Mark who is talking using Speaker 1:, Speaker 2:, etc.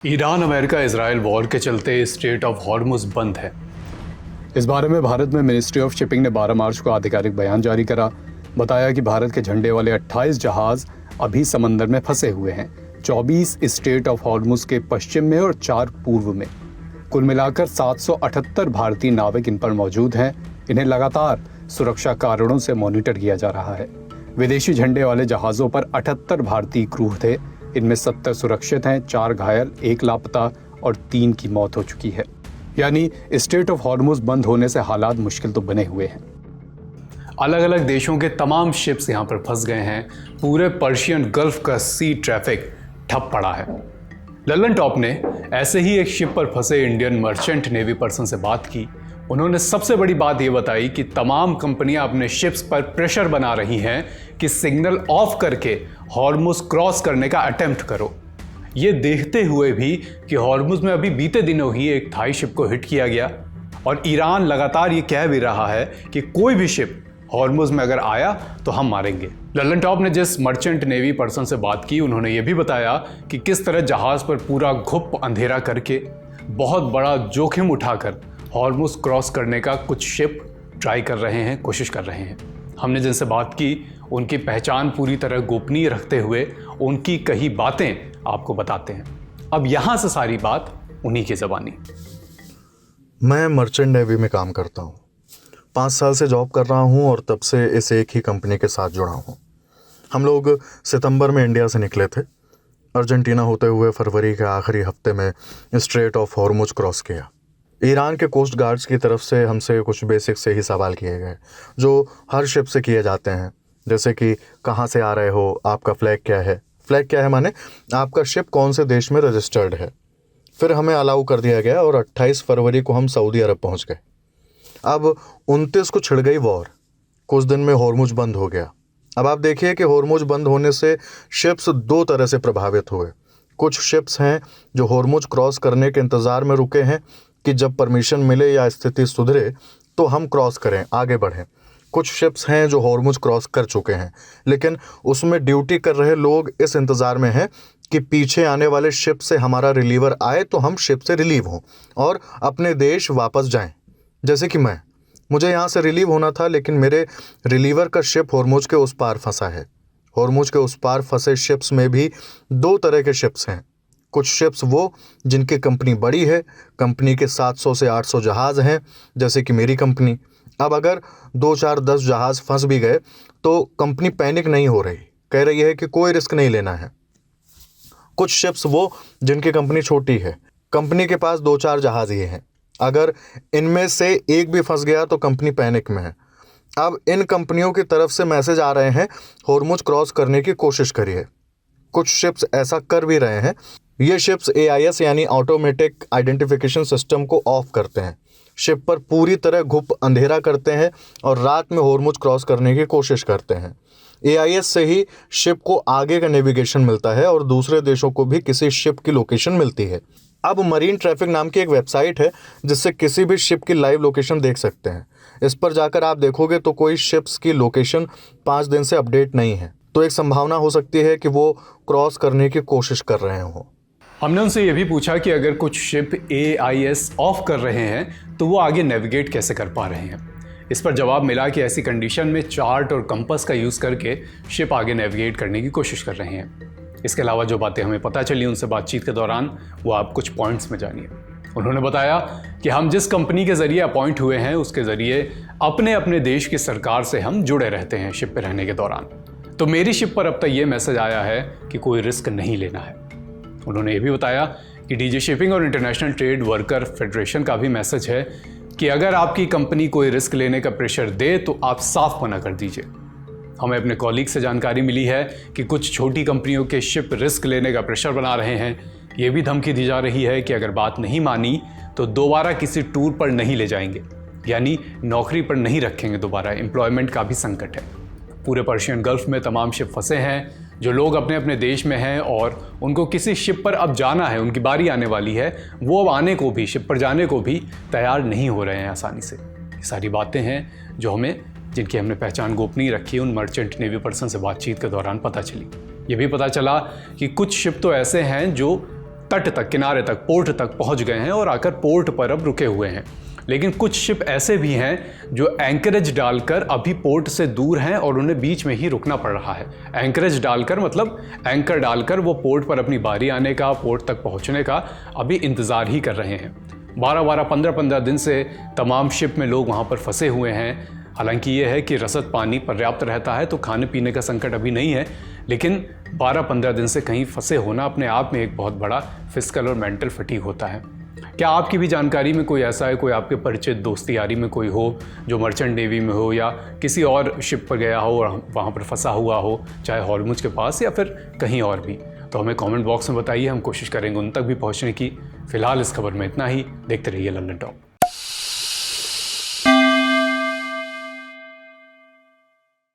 Speaker 1: Iran America Israel war के चलते straight of Hormuz बंद है। इस बारे में भारत में मिनिस्ट्री ऑफ शिपिंग ने 12 मार्च को आधिकारिक बयान जारी करा। बताया कि भारत के झंडे वाले 28 जहाज अभी समंदर में फंसे हुए हैं, 24 स्ट्रेट ऑफ हॉर्मुज के पश्चिम में और 4 पूर्व में। कुल मिलाकर 778 भारतीय नाविक इन पर मौजूद हैं। इन्हें लगातार सुरक्षा कारणों से मॉनिटर किया जा रहा है। विदेशी झंडे वाले जहाजों पर 78 भारतीय क्रू थे। इनमें 70 सुरक्षित हैं, 4 घायल, 1 लापता और 3 की मौत हो चुकी है। यानी स्ट्रेट ऑफ हॉर्मुज बंद होने से हालात मुश्किल तो बने हुए हैं। अलग अलग देशों के तमाम शिप्स यहाँ पर फंस गए हैं। पूरे पर्शियन गल्फ का सी ट्रैफिक ठप पड़ा है। लल्लन टॉप ने ऐसे ही एक शिप पर फंसे इंडियन मर्चेंट नेवी पर्सन से बात की। उन्होंने सबसे बड़ी बात ये बताई कि तमाम कंपनियां अपने शिप्स पर प्रेशर बना रही हैं कि सिग्नल ऑफ करके हॉर्मुज क्रॉस करने का अटेम्प्ट करो। ये देखते हुए भी कि हॉर्मुज में अभी बीते दिनों ही एक थाई शिप को हिट किया गया और ईरान लगातार ये कह भी रहा है कि कोई भी शिप हॉर्मुज में अगर आया तो हम मारेंगे। लल्लन टॉप ने जिस मर्चेंट नेवी पर्सन से बात की, उन्होंने ये भी बताया कि किस तरह जहाज पर पूरा घुप अंधेरा करके बहुत बड़ा जोखिम उठाकर हॉर्मुज क्रॉस करने का कुछ शिप ट्राई कर रहे हैं, कोशिश कर रहे हैं। हमने जिनसे बात की उनकी पहचान पूरी तरह गोपनीय रखते हुए उनकी कही बातें आपको बताते हैं। अब यहाँ से सारी बात उन्हीं की ज़बानी।
Speaker 2: मैं मर्चेंट नेवी में काम करता हूँ। 5 साल से जॉब कर रहा हूँ और तब से इस एक ही कंपनी के साथ जुड़ा हूँ। हम लोग सितंबर में इंडिया से निकले थे। अर्जेंटीना होते हुए फरवरी के आखिरी हफ्ते में स्ट्रेट ऑफ हॉर्मुज क्रॉस किया। ईरान के कोस्ट गार्ड्स की तरफ से हमसे कुछ बेसिक से ही सवाल किए गए जो हर शिप से किए जाते हैं, जैसे कि कहाँ से आ रहे हो, आपका फ्लैग क्या है। फ्लैग क्या है माने आपका शिप कौन से देश में रजिस्टर्ड है। फिर हमें अलाउ कर दिया गया और 28 फरवरी को हम सऊदी अरब पहुँच गए। अब 29 को छिड़ गई वॉर। कुछ दिन में हॉर्मुज बंद हो गया। अब आप देखिए कि हॉर्मुज बंद होने से शिप्स 2 तरह से प्रभावित हुए। कुछ शिप्स हैं जो हॉर्मुज क्रॉस करने के इंतज़ार में रुके हैं कि जब परमिशन मिले या स्थिति सुधरे तो हम क्रॉस करें, आगे बढ़ें। कुछ शिप्स हैं जो हॉर्मुज क्रॉस कर चुके हैं, लेकिन उसमें ड्यूटी कर रहे लोग इस इंतज़ार में हैं कि पीछे आने वाले शिप से हमारा रिलीवर आए तो हम शिप से रिलीव हों और अपने देश वापस जाएं। जैसे कि मुझे यहाँ से रिलीव होना था, लेकिन मेरे रिलीवर का शिप हॉर्मुज के उस पार फंसा है। हॉर्मुज के उस पार फंसे शिप्स में भी 2 तरह के शिप्स हैं। कुछ शिप्स वो जिनकी कंपनी बड़ी है, कंपनी के 700 से 800 जहाज़ हैं, जैसे कि मेरी कंपनी। अब अगर 2, 4, 10 जहाज़ फंस भी गए तो कंपनी पैनिक नहीं हो रही, कह रही है कि कोई रिस्क नहीं लेना है। कुछ शिप्स वो जिनकी कंपनी छोटी है, कंपनी के पास 2, 4 जहाज़ ही हैं। अगर इनमें से एक भी फंस गया तो कंपनी पैनिक में है। अब इन कंपनियों की तरफ से मैसेज आ रहे हैं हॉर्मुज क्रॉस करने की कोशिश करिए। कुछ शिप्स ऐसा कर भी रहे हैं। ये शिप्स AIS यानी ऑटोमेटिक आइडेंटिफिकेशन सिस्टम को ऑफ करते हैं, शिप पर पूरी तरह घुप अंधेरा करते हैं और रात में हॉर्मुज क्रॉस करने की कोशिश करते हैं। AIS से ही शिप को आगे का नेविगेशन मिलता है और दूसरे देशों को भी किसी शिप की लोकेशन मिलती है। अब मरीन ट्रैफिक नाम की एक वेबसाइट है जिससे किसी भी शिप की लाइव लोकेशन देख सकते हैं। इस पर जाकर आप देखोगे तो कोई शिप्स की लोकेशन 5 दिन से अपडेट नहीं है, तो एक संभावना हो सकती है कि वो क्रॉस करने की कोशिश कर रहे हों।
Speaker 1: हमने उनसे ये भी पूछा कि अगर कुछ शिप AIS ऑफ कर रहे हैं तो वो आगे नेविगेट कैसे कर पा रहे हैं। इस पर जवाब मिला कि ऐसी कंडीशन में चार्ट और कंपास का यूज़ करके शिप आगे नेविगेट करने की कोशिश कर रहे हैं। इसके अलावा जो बातें हमें पता चली उनसे बातचीत के दौरान, वो आप कुछ पॉइंट्स में जानिए। उन्होंने बताया कि हम जिस कंपनी के ज़रिए अपॉइंट हुए हैं उसके ज़रिए अपने अपने देश की सरकार से हम जुड़े रहते हैं शिप पर रहने के दौरान। तो मेरी शिप पर अब तक ये मैसेज आया है कि कोई रिस्क नहीं लेना है। उन्होंने ये भी बताया कि DG शिपिंग और इंटरनेशनल ट्रेड वर्कर फेडरेशन का भी मैसेज है कि अगर आपकी कंपनी कोई रिस्क लेने का प्रेशर दे तो आप साफ मना कर दीजिए। हमें अपने कॉलीग से जानकारी मिली है कि कुछ छोटी कंपनियों के शिप रिस्क लेने का प्रेशर बना रहे हैं। ये भी धमकी दी जा रही है कि अगर बात नहीं मानी तो दोबारा किसी टूर पर नहीं ले जाएंगे, यानी नौकरी पर नहीं रखेंगे दोबारा। एम्प्लॉयमेंट का भी संकट है। पूरे पर्शियन गल्फ में तमाम शिप फंसे हैं। जो लोग अपने अपने देश में हैं और उनको किसी शिप पर अब जाना है, उनकी बारी आने वाली है, वो अब आने को भी, शिप पर जाने को भी तैयार नहीं हो रहे हैं आसानी से। ये सारी बातें हैं जो जिनकी हमने पहचान गोपनीय रखी उन मर्चेंट नेवी पर्सन से बातचीत के दौरान पता चली। ये भी पता चला कि कुछ शिप तो ऐसे हैं जो तट तक, किनारे तक, पोर्ट तक पहुंच गए हैं और आकर पोर्ट पर अब रुके हुए हैं। लेकिन कुछ शिप ऐसे भी हैं जो एंकरेज डालकर अभी पोर्ट से दूर हैं और उन्हें बीच में ही रुकना पड़ रहा है। एंकरेज डालकर मतलब एंकर डालकर वो पोर्ट पर अपनी बारी आने का, पोर्ट तक पहुंचने का अभी इंतज़ार ही कर रहे हैं। 12-12, 15-15 दिन से तमाम शिप में लोग वहाँ पर फंसे हुए हैं। हालांकि ये है कि रसद पानी पर्याप्त रहता है तो खाने पीने का संकट अभी नहीं है, लेकिन 12-15 दिन से कहीं फंसे होना अपने आप में एक बहुत बड़ा फिजिकल और मेंटल फटीग होता है। क्या आपकी भी जानकारी में कोई ऐसा है, कोई आपके परिचित दोस्ती यारी में कोई हो जो मर्चेंट नेवी में हो या किसी और शिप पर गया हो और वहाँ पर फंसा हुआ हो, चाहे हॉर्मुज के पास या फिर कहीं और भी? तो हमें कमेंट बॉक्स में बताइए, हम कोशिश करेंगे उन तक भी पहुँचने की। फिलहाल इस खबर में इतना ही। देखते रहिए लंदन टॉप।